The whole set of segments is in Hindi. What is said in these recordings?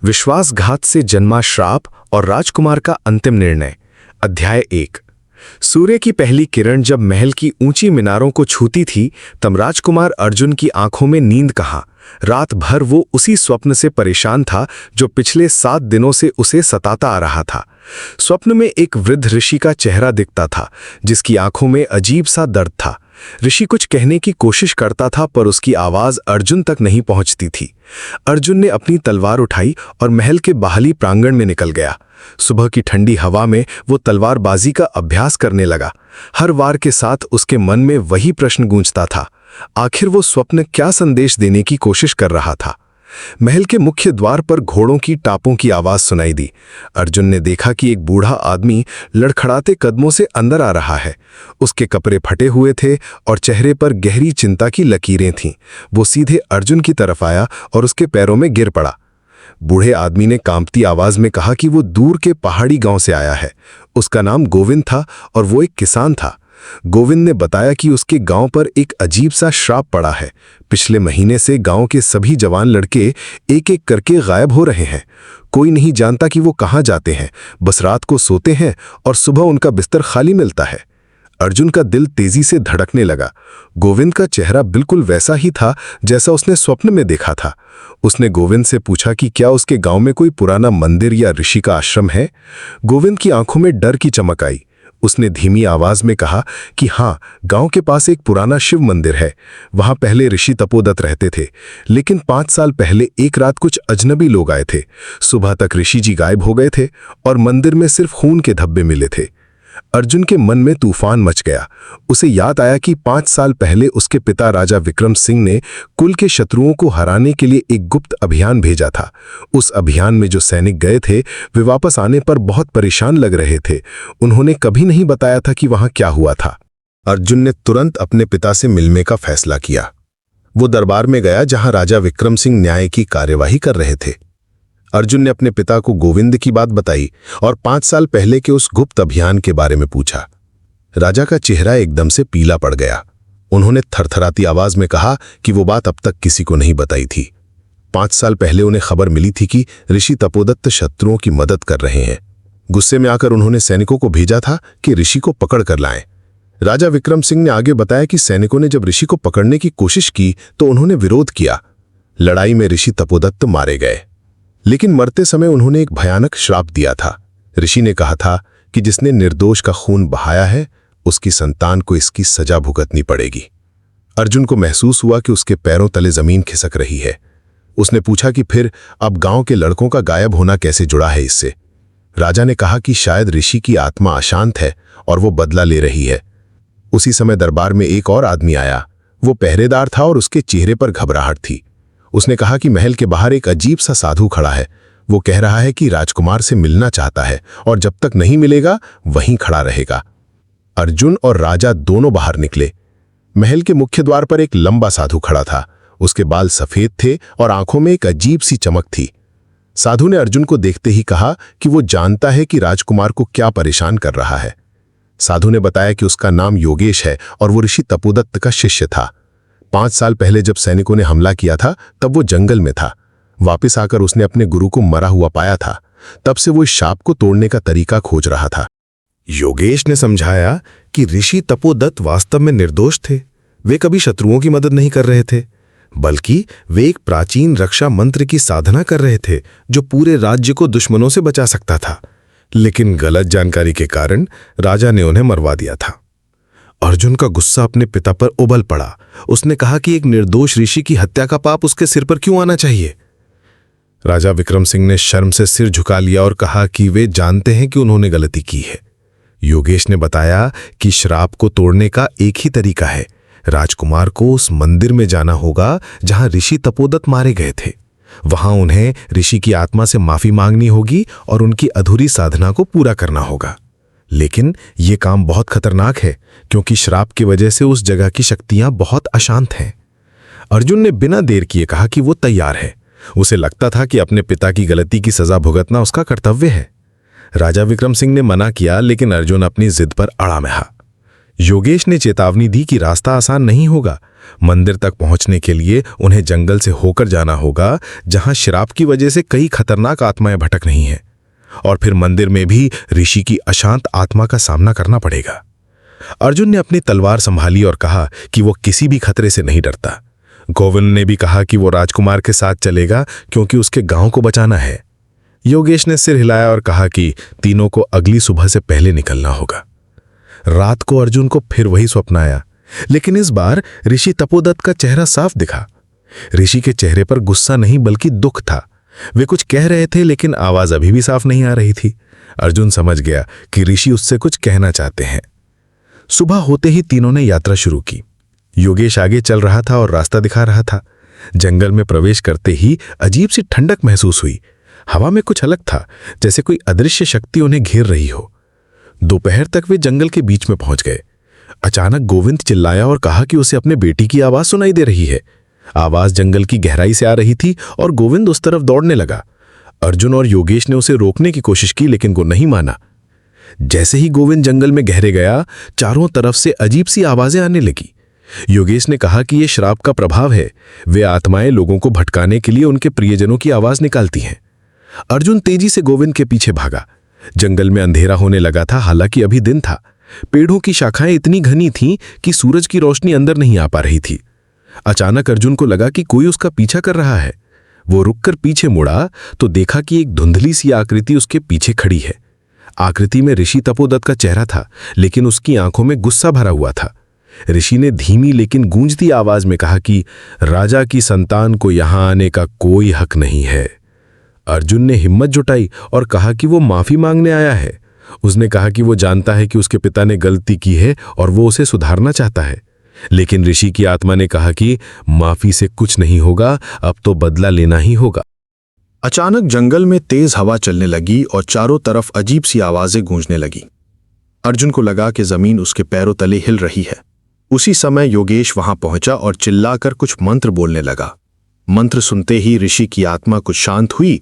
विश्वासघात से जन्मा श्राप और राजकुमार का अंतिम निर्णय। अध्याय 1। सूर्य की पहली किरण जब महल की ऊंची मीनारों को छूती थी तब राजकुमार अर्जुन की आंखों में नींद कहाँ। रात भर वो उसी स्वप्न से परेशान था जो पिछले 7 दिनों से उसे सताता आ रहा था। स्वप्न में एक वृद्ध ऋषि का चेहरा दिखता था जिसकी आंखों में अजीब सा दर्द था। ऋषि कुछ कहने की कोशिश करता था पर उसकी आवाज अर्जुन तक नहीं पहुंचती थी। अर्जुन ने अपनी तलवार उठाई और महल के बाहरी प्रांगण में निकल गया। सुबह की ठंडी हवा में वो तलवारबाजी का अभ्यास करने लगा। हर वार के साथ उसके मन में वही प्रश्न गूंजता था, आखिर वो स्वप्न क्या संदेश देने की कोशिश कर रहा था। महल के मुख्य द्वार पर घोड़ों की टापों की आवाज सुनाई दी। अर्जुन ने देखा कि एक बूढ़ा आदमी लड़खड़ाते कदमों से अंदर आ रहा है। उसके कपड़े फटे हुए थे और चेहरे पर गहरी चिंता की लकीरें थीं। वो सीधे अर्जुन की तरफ आया और उसके पैरों में गिर पड़ा। बूढ़े आदमी ने कांपती आवाज में कहा कि वो दूर के पहाड़ी गांव से आया है। उसका नाम गोविंद था और वो एक किसान था। गोविंद ने बताया कि उसके गांव पर एक अजीब सा श्राप पड़ा है। पिछले महीने से गांव के सभी जवान लड़के एक एक करके गायब हो रहे हैं। कोई नहीं जानता कि वो कहाँ जाते हैं, बस रात को सोते हैं और सुबह उनका बिस्तर खाली मिलता है। अर्जुन का दिल तेजी से धड़कने लगा। गोविंद का चेहरा बिल्कुल वैसा ही था जैसा उसने स्वप्न में देखा था। उसने गोविंद से पूछा कि क्या उसके गांव में कोई पुराना मंदिर या ऋषि का आश्रम है। गोविंद की आंखों में डर की चमक आई। उसने धीमी आवाज में कहा कि हाँ, गांव के पास एक पुराना शिव मंदिर है। वहां पहले ऋषि तपोदत्त रहते थे, लेकिन 5 साल पहले एक रात कुछ अजनबी लोग आए थे। सुबह तक ऋषि जी गायब हो गए थे और मंदिर में सिर्फ खून के धब्बे मिले थे। अर्जुन के मन में तूफान मच गया। उसे याद आया कि 5 साल पहले उसके पिता राजा विक्रम सिंह ने कुल के शत्रुओं को हराने के लिए एक गुप्त अभियान भेजा था। उस अभियान में जो सैनिक गए थे वे वापस आने पर बहुत परेशान लग रहे थे। उन्होंने कभी नहीं बताया था कि वहां क्या हुआ था। अर्जुन ने तुरंत अपने पिता से मिलने का फैसला किया। वो दरबार में गया जहां राजा विक्रम सिंह न्याय की कार्यवाही कर रहे थे। अर्जुन ने अपने पिता को गोविंद की बात बताई और 5 साल पहले के उस गुप्त अभियान के बारे में पूछा। राजा का चेहरा एकदम से पीला पड़ गया। उन्होंने थरथराती आवाज में कहा कि वो बात अब तक किसी को नहीं बताई थी। 5 साल पहले उन्हें खबर मिली थी कि ऋषि तपोदत्त शत्रुओं की मदद कर रहे हैं। गुस्से में आकर उन्होंने सैनिकों को भेजा था कि ऋषि को पकड़ कर लाएं। राजा विक्रम सिंह ने आगे बताया कि सैनिकों ने जब ऋषि को पकड़ने की कोशिश की तो उन्होंने विरोध किया। लड़ाई में ऋषि तपोदत्त मारे गए, लेकिन मरते समय उन्होंने एक भयानक श्राप दिया था। ऋषि ने कहा था कि जिसने निर्दोष का खून बहाया है उसकी संतान को इसकी सजा भुगतनी पड़ेगी। अर्जुन को महसूस हुआ कि उसके पैरों तले जमीन खिसक रही है। उसने पूछा कि फिर अब गांव के लड़कों का गायब होना कैसे जुड़ा है इससे। राजा ने कहा कि शायद ऋषि की आत्मा अशांत है और वो बदला ले रही है। उसी समय दरबार में एक और आदमी आया। वो पहरेदार था और उसके चेहरे पर घबराहट थी। उसने कहा कि महल के बाहर एक अजीब सा साधु खड़ा है। वो कह रहा है कि राजकुमार से मिलना चाहता है और जब तक नहीं मिलेगा वहीं खड़ा रहेगा। अर्जुन और राजा दोनों बाहर निकले। महल के मुख्य द्वार पर एक लंबा साधु खड़ा था। उसके बाल सफेद थे और आंखों में एक अजीब सी चमक थी। साधु ने अर्जुन को देखते ही कहा कि वो जानता है कि राजकुमार को क्या परेशान कर रहा है। साधु ने बताया कि उसका नाम योगेश है और वो ऋषि तपोदत्त का शिष्य था। 5 साल पहले जब सैनिकों ने हमला किया था तब वो जंगल में था। वापस आकर उसने अपने गुरु को मरा हुआ पाया था। तब से वो इस शाप को तोड़ने का तरीका खोज रहा था। योगेश ने समझाया कि ऋषि तपोदत्त वास्तव में निर्दोष थे। वे कभी शत्रुओं की मदद नहीं कर रहे थे, बल्कि वे एक प्राचीन रक्षा मंत्र की साधना कर रहे थे जो पूरे राज्य को दुश्मनों से बचा सकता था। लेकिन गलत जानकारी के कारण राजा ने उन्हें मरवा दिया था। अर्जुन का गुस्सा अपने पिता पर उबल पड़ा। उसने कहा कि एक निर्दोष ऋषि की हत्या का पाप उसके सिर पर क्यों आना चाहिए। राजा विक्रम सिंह ने शर्म से सिर झुका लिया और कहा कि वे जानते हैं कि उन्होंने गलती की है। योगेश ने बताया कि श्राप को तोड़ने का एक ही तरीका है। राजकुमार को उस मंदिर में जाना होगा जहां ऋषि तपोदत्त मारे गए थे। वहां उन्हें ऋषि की आत्मा से माफी मांगनी होगी और उनकी अधूरी साधना को पूरा करना होगा। लेकिन यह काम बहुत खतरनाक है क्योंकि श्राप की वजह से उस जगह की शक्तियां बहुत अशांत हैं। अर्जुन ने बिना देर किए कहा कि वो तैयार है। उसे लगता था कि अपने पिता की गलती की सजा भुगतना उसका कर्तव्य है। राजा विक्रम सिंह ने मना किया, लेकिन अर्जुन अपनी जिद पर अड़ा रहा। योगेश ने चेतावनी दी कि रास्ता आसान नहीं होगा, मंदिर तक पहुंचने के लिए उन्हें जंगल से होकर जाना होगा, जहां श्राप की वजह से कई खतरनाक आत्माएं भटक रही हैं। और फिर मंदिर में भी ऋषि की अशांत आत्मा का सामना करना पड़ेगा। अर्जुन ने अपनी तलवार संभाली और कहा कि वो किसी भी खतरे से नहीं डरता। गोविंद ने भी कहा कि वो राजकुमार के साथ चलेगा क्योंकि उसके गांव को बचाना है। योगेश ने सिर हिलाया और कहा कि तीनों को अगली सुबह से पहले निकलना होगा। रात को अर्जुन को फिर वही स्वप्न आया, लेकिन इस बार ऋषि तपोदत्त का चेहरा साफ दिखा। ऋषि के चेहरे पर गुस्सा नहीं बल्कि दुख था। वे कुछ कह रहे थे लेकिन आवाज अभी भी साफ नहीं आ रही थी। अर्जुन समझ गया कि ऋषि उससे कुछ कहना चाहते हैं। सुबह होते ही तीनों ने यात्रा शुरू की। योगेश आगे चल रहा था और रास्ता दिखा रहा था। जंगल में प्रवेश करते ही अजीब सी ठंडक महसूस हुई। हवा में कुछ अलग था, जैसे कोई अदृश्य शक्ति उन्हें घेर रही हो। दोपहर तक वे जंगल के बीच में पहुंच गए। अचानक गोविंद चिल्लाया और कहा कि उसे अपने बेटी की आवाज सुनाई दे रही है। आवाज जंगल की गहराई से आ रही थी और गोविंद उस तरफ दौड़ने लगा। अर्जुन और योगेश ने उसे रोकने की कोशिश की, लेकिन वो नहीं माना। जैसे ही गोविंद जंगल में गहरे गया, चारों तरफ से अजीब सी आवाजें आने लगी। योगेश ने कहा कि यह श्राप का प्रभाव है। वे आत्माएं लोगों को भटकाने के लिए उनके प्रियजनों की आवाज निकालती हैं। अर्जुन तेजी से गोविंद के पीछे भागा। जंगल में अंधेरा होने लगा था, हालांकि अभी दिन था। पेड़ों की शाखाएं इतनी घनी थीं कि सूरज की रोशनी अंदर नहीं आ पा रही थी। अचानक अर्जुन को लगा कि कोई उसका पीछा कर रहा है। वो रुककर पीछे मुड़ा तो देखा कि एक धुंधली सी आकृति उसके पीछे खड़ी है। आकृति में ऋषि तपोदत्त का चेहरा था, लेकिन उसकी आंखों में गुस्सा भरा हुआ था। ऋषि ने धीमी लेकिन गूंजती आवाज में कहा कि राजा की संतान को यहां आने का कोई हक नहीं है। अर्जुन ने हिम्मत जुटाई और कहा कि वो माफी मांगने आया है। उसने कहा कि वो जानता है कि उसके पिता ने गलती की है और वो उसे सुधारना चाहता है। लेकिन ऋषि की आत्मा ने कहा कि माफी से कुछ नहीं होगा, अब तो बदला लेना ही होगा। अचानक जंगल में तेज हवा चलने लगी और चारों तरफ अजीब सी आवाजें गूंजने लगी। अर्जुन को लगा कि जमीन उसके पैरों तले हिल रही है। उसी समय योगेश वहां पहुंचा और चिल्लाकर कुछ मंत्र बोलने लगा। मंत्र सुनते ही ऋषि की आत्मा कुछ शांत हुई।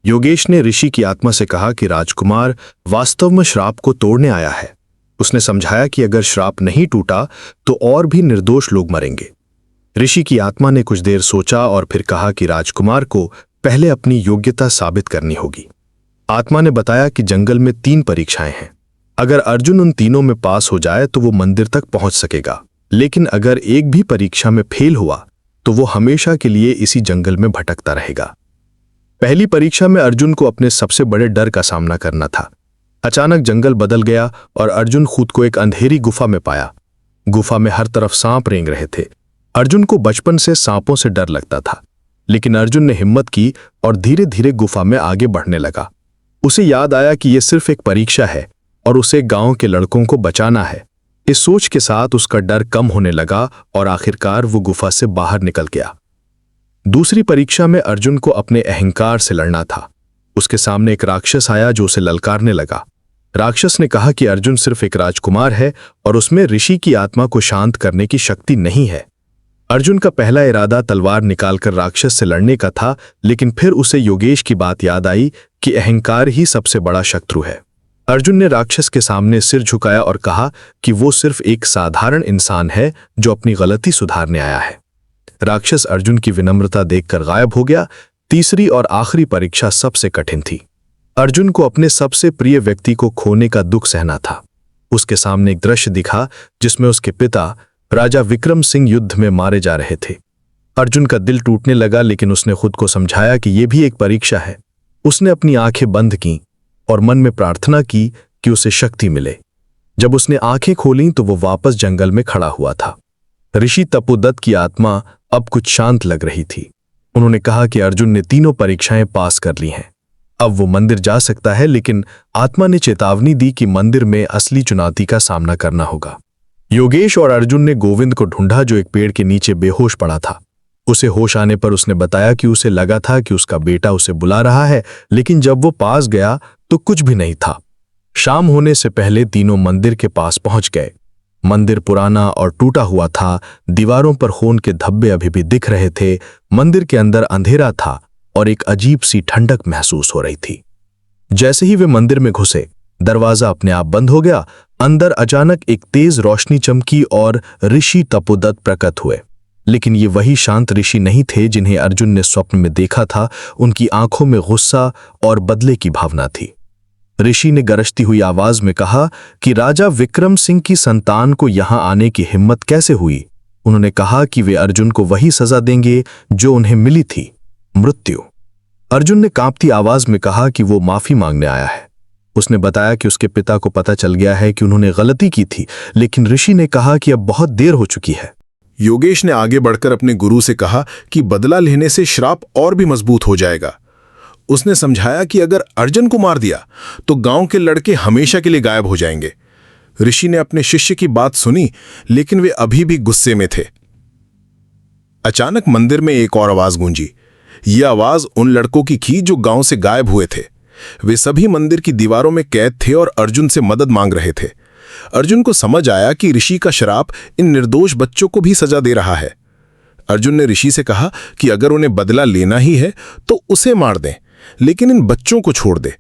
योगेश ने ऋषि की आत्मा से कहा कि राजकुमार वास्तव में श्राप को तोड़ने आया है। उसने समझाया कि अगर श्राप नहीं टूटा तो और भी निर्दोष लोग मरेंगे। ऋषि की आत्मा ने कुछ देर सोचा और फिर कहा कि राजकुमार को पहले अपनी योग्यता साबित करनी होगी। आत्मा ने बताया कि जंगल में 3 परीक्षाएं हैं। अगर अर्जुन उन तीनों में पास हो जाए तो वो मंदिर तक पहुंच सकेगा, लेकिन अगर एक भी परीक्षा में फेल हुआ तो वो हमेशा के लिए इसी जंगल में भटकता रहेगा। पहली परीक्षा में अर्जुन को अपने सबसे बड़े डर का सामना करना था। अचानक जंगल बदल गया और अर्जुन खुद को एक अंधेरी गुफा में पाया। गुफा में हर तरफ सांप रेंग रहे थे। अर्जुन को बचपन से सांपों से डर लगता था, लेकिन अर्जुन ने हिम्मत की और धीरे धीरे गुफा में आगे बढ़ने लगा। उसे याद आया कि यह सिर्फ एक परीक्षा है और उसे गांव के लड़कों को बचाना है। इस सोच के साथ उसका डर कम होने लगा और आखिरकार वो गुफा से बाहर निकल गया। दूसरी परीक्षा में अर्जुन को अपने अहंकार से लड़ना था। उसके सामने एक राक्षस आया जो उसे ललकारने लगा। राक्षस ने कहा कि अर्जुन सिर्फ एक राजकुमार है और उसमें ऋषि की आत्मा को शांत करने की शक्ति नहीं है। अर्जुन का पहला इरादा तलवार निकालकर राक्षस से लड़ने का था, लेकिन फिर उसे योगेश की बात याद आई कि अहंकार ही सबसे बड़ा शत्रु है। अर्जुन ने राक्षस के सामने सिर झुकाया और कहा कि वो सिर्फ एक साधारण इंसान है जो अपनी गलती सुधारने आया है। राक्षस अर्जुन की विनम्रता देखकर गायब हो गया। तीसरी और आखिरी परीक्षा सबसे कठिन थी। अर्जुन को अपने सबसे प्रिय व्यक्ति को खोने का दुख सहना था। उसके सामने एक दृश्य दिखा जिसमें उसके पिता राजा विक्रम सिंह युद्ध में मारे जा रहे थे। अर्जुन का दिल टूटने लगा, लेकिन उसने खुद को समझाया कि यह भी एक परीक्षा है। उसने अपनी आंखें बंद की और मन में प्रार्थना की कि उसे शक्ति मिले। जब उसने आंखें खोलीं तो वो वापस जंगल में खड़ा हुआ था। ऋषि तपोदत्त की आत्मा अब कुछ शांत लग रही थी। उन्होंने कहा कि अर्जुन ने तीनों परीक्षाएं पास कर ली हैं। अब वो मंदिर जा सकता है, लेकिन आत्मा ने चेतावनी दी कि मंदिर में असली चुनौती का सामना करना होगा। योगेश और अर्जुन ने गोविंद को ढूंढा जो एक पेड़ के नीचे बेहोश पड़ा था। उसे होश आने पर उसने बताया कि उसे लगा था कि उसका बेटा उसे बुला रहा है, लेकिन जब वो पास गया तो कुछ भी नहीं था। शाम होने से पहले तीनों मंदिर के पास पहुंच गए। मंदिर पुराना और टूटा हुआ था। दीवारों पर खून के धब्बे अभी भी दिख रहे थे। मंदिर के अंदर अंधेरा था और एक अजीब सी ठंडक महसूस हो रही थी। जैसे ही वे मंदिर में घुसे, दरवाजा अपने आप बंद हो गया। अंदर अचानक एक तेज रोशनी चमकी और ऋषि तपोदत्त प्रकट हुए। लेकिन ये वही शांत ऋषि नहीं थे जिन्हें अर्जुन ने स्वप्न में देखा था। उनकी आंखों में गुस्सा और बदले की भावना थी। ऋषि ने गरजती हुई आवाज में कहा कि राजा विक्रम सिंह की संतान को यहां आने की हिम्मत कैसे हुई। उन्होंने कहा कि वे अर्जुन को वही सजा देंगे जो उन्हें मिली थी, मृत्यु। अर्जुन ने कांपती आवाज में कहा कि वो माफी मांगने आया है। उसने बताया कि उसके पिता को पता चल गया है कि उन्होंने गलती की थी, लेकिन ऋषि ने कहा कि अब बहुत देर हो चुकी है। योगेश ने आगे बढ़कर अपने गुरु से कहा कि बदला लेने से श्राप और भी मजबूत हो जाएगा। उसने समझाया कि अगर अर्जुन को मार दिया तो गांव के लड़के हमेशा के लिए गायब हो जाएंगे। ऋषि ने अपने शिष्य की बात सुनी, लेकिन वे अभी भी गुस्से में थे। अचानक मंदिर में एक और आवाज गूंजी। यह आवाज उन लड़कों की थी जो गांव से गायब हुए थे। वे सभी मंदिर की दीवारों में कैद थे और अर्जुन से मदद मांग रहे थे। अर्जुन को समझ आया कि ऋषि का श्राप इन निर्दोष बच्चों को भी सजा दे रहा है। अर्जुन ने ऋषि से कहा कि अगर उन्हें बदला लेना ही है तो उसे मार दें, लेकिन इन बच्चों को छोड़ दे।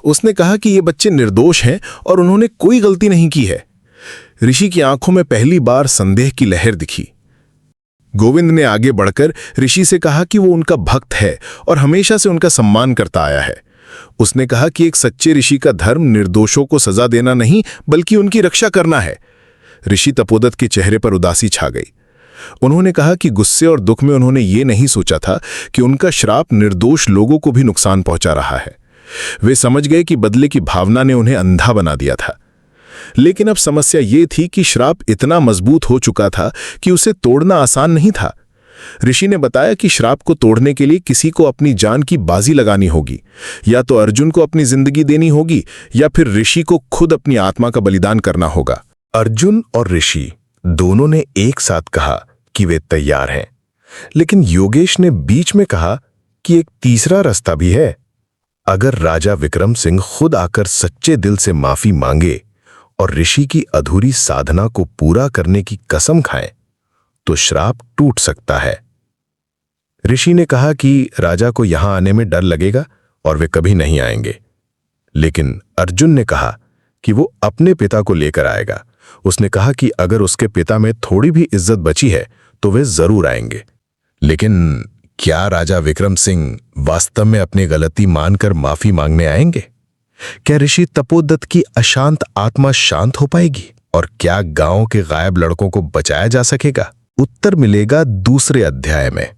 उसने कहा कि ये बच्चे निर्दोष हैं और उन्होंने कोई गलती नहीं की है। ऋषि की आंखों में पहली बार संदेह की लहर दिखी। गोविंद ने आगे बढ़कर ऋषि से कहा कि वो उनका भक्त है और हमेशा से उनका सम्मान करता आया है। उसने कहा कि एक सच्चे ऋषि का धर्म निर्दोषों को सजा देना नहीं, बल्कि उनकी रक्षा करना है। ऋषि तपोदत्त के चेहरे पर उदासी छा गई। उन्होंने कहा कि गुस्से और दुख में उन्होंने ये नहीं सोचा था कि उनका श्राप निर्दोष लोगों को भी नुकसान पहुंचा रहा है। वे समझ गए कि बदले की भावना ने उन्हें अंधा बना दिया था। लेकिन अब समस्या ये थी कि श्राप इतना मजबूत हो चुका था कि उसे तोड़ना आसान नहीं था। ऋषि ने बताया कि श्राप को तोड़ने के लिए किसी को अपनी जान की बाजी लगानी होगी। या तो अर्जुन को अपनी जिंदगी देनी होगी या फिर ऋषि को खुद अपनी आत्मा का बलिदान करना होगा। अर्जुन और ऋषि दोनों ने एक साथ कहा कि वे तैयार हैं, लेकिन योगेश ने बीच में कहा कि एक तीसरा रास्ता भी है। अगर राजा विक्रम सिंह खुद आकर सच्चे दिल से माफी मांगे और ऋषि की अधूरी साधना को पूरा करने की कसम खाए तो श्राप टूट सकता है। ऋषि ने कहा कि राजा को यहां आने में डर लगेगा और वे कभी नहीं आएंगे, लेकिन अर्जुन ने कहा कि वो अपने पिता को लेकर आएगा। उसने कहा कि अगर उसके पिता में थोड़ी भी इज्जत बची है तो वे जरूर आएंगे। लेकिन क्या राजा विक्रम सिंह वास्तव में अपनी गलती मानकर माफी मांगने आएंगे? क्या ऋषि तपोदत्त की अशांत आत्मा शांत हो पाएगी? और क्या गांव के गायब लड़कों को बचाया जा सकेगा? उत्तर मिलेगा दूसरे अध्याय में।